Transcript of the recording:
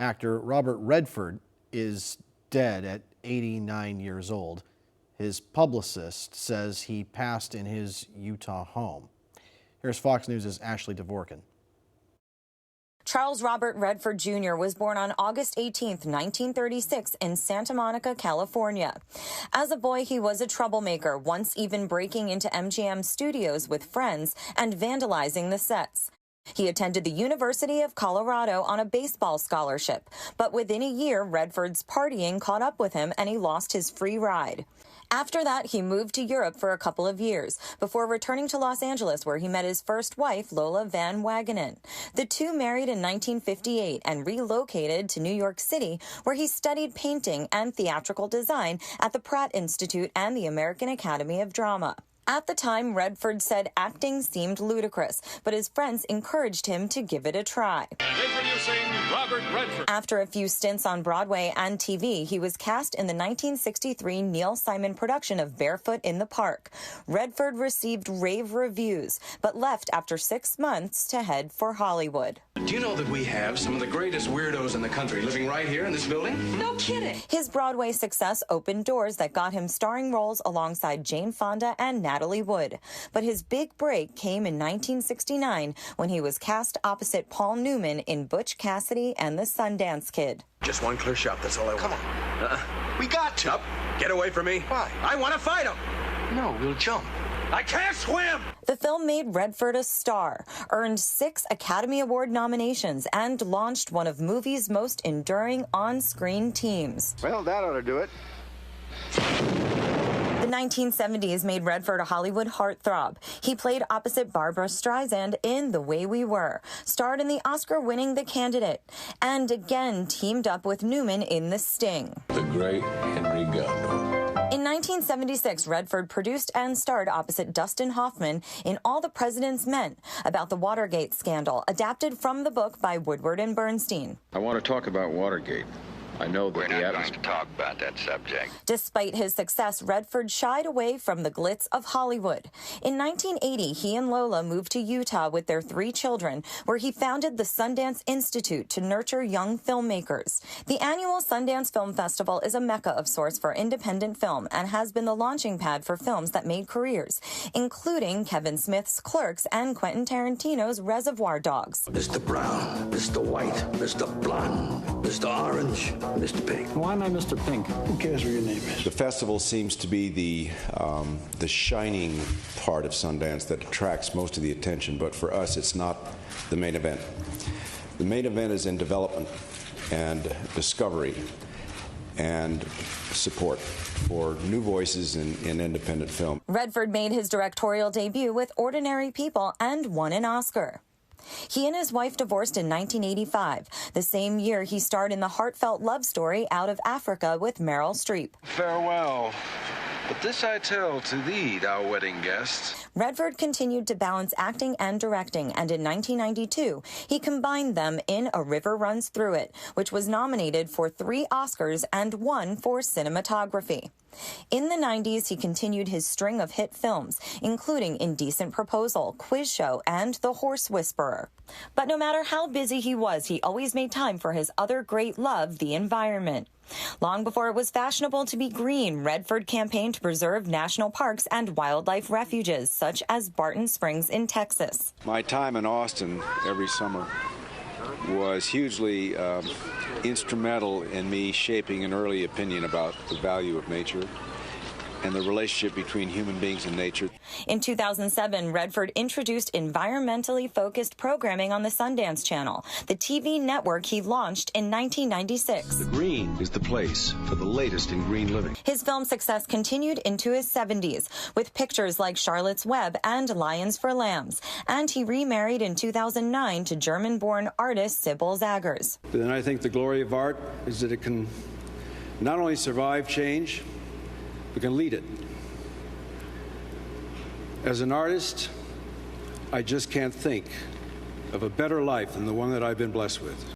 Actor Robert Redford is dead at 89 years old. His publicist says he passed in his Utah home. Here's Fox News' Ashley Dvorkin. Charles Robert Redford Jr. was born on August 18, 1936 in Santa Monica, California. As a boy, he was a troublemaker, once even breaking into MGM studios with friends and vandalizing the sets. He attended the University of Colorado on a baseball scholarship, but within a year, Redford's partying caught up with him and he lost his free ride. After that, he moved to Europe for a couple of years before returning to Los Angeles, where he met his first wife, Lola Van Wagenen. The two married in 1958 and relocated to New York City, where he studied painting and theatrical design at the Pratt Institute and the American Academy of Drama. At the time, Redford said acting seemed ludicrous, but his friends encouraged him to give it a try. Introducing Robert Redford. After a few stints on Broadway and TV, he was cast in the 1963 Neil Simon production of Barefoot in the Park. Redford received rave reviews, but left after 6 months to head for Hollywood. Do you know that we have some of the greatest weirdos in the country living right here in this building? No kidding. His Broadway success opened doors that got him starring roles alongside Jane Fonda and Natalie Wood. But his big break came in 1969 when he was cast opposite Paul Newman in Butch Cassidy and the Sundance Kid. Just one clear shot, that's all I want. Come on. We got to. Get away from me. Why? I want to fight him. No, we'll jump. I can't swim! The film made Redford a star, earned 6 Academy Award nominations, and launched one of movies' most enduring on-screen teams. Well, that ought to do it. The 1970s made Redford a Hollywood heartthrob. He played opposite Barbra Streisand in The Way We Were, starred in the Oscar-winning The Candidate, and again teamed up with Newman in The Sting. The great Henry Gunn. In 1976, Redford produced and starred opposite Dustin Hoffman in All the President's Men, about the Watergate scandal, adapted from the book by Woodward and Bernstein. I want to talk about Watergate. I know that We're not going to talk about that subject. Despite his success, Redford shied away from the glitz of Hollywood. In 1980, he and Lola moved to Utah with their 3 children, where he founded the Sundance Institute to nurture young filmmakers. The annual Sundance Film Festival is a mecca of sorts for independent film and has been the launching pad for films that made careers, including Kevin Smith's Clerks and Quentin Tarantino's Reservoir Dogs. Mr. Brown, Mr. White, Mr. Blonde, Mr. Orange, Mr. Pink. Why am I Mr. Pink? Who cares what your name is? The festival seems to be the shining part of Sundance that attracts most of the attention, but for us it's not the main event. The main event is in development and discovery and support for new voices in independent film. Redford made his directorial debut with Ordinary People and won an Oscar. He and his wife divorced in 1985. The same year, he starred in the heartfelt love story Out of Africa with Meryl Streep. Farewell. But this I tell to thee, thou wedding guest. Redford continued to balance acting and directing, and in 1992, he combined them in A River Runs Through It, which was nominated for 3 Oscars and 1 for cinematography. In the 90s, he continued his string of hit films, including Indecent Proposal, Quiz Show, and The Horse Whisperer. But no matter how busy he was, he always made time for his other great love, the environment. Long before it was fashionable to be green, Redford campaigned to preserve national parks and wildlife refuges, such as Barton Springs in Texas. My time in Austin every summer was hugely instrumental in me shaping an early opinion about the value of nature and the relationship between human beings and nature. In 2007, Redford introduced environmentally focused programming on the Sundance Channel, the TV network he launched in 1996. The green is the place for the latest in green living. His film success continued into his 70s, with pictures like Charlotte's Web and Lions for Lambs, and he remarried in 2009 to German-born artist Sybil Zaggers. Then I think the glory of art is that it can not only survive change, we can lead it. As an artist, I just can't think of a better life than the one that I've been blessed with.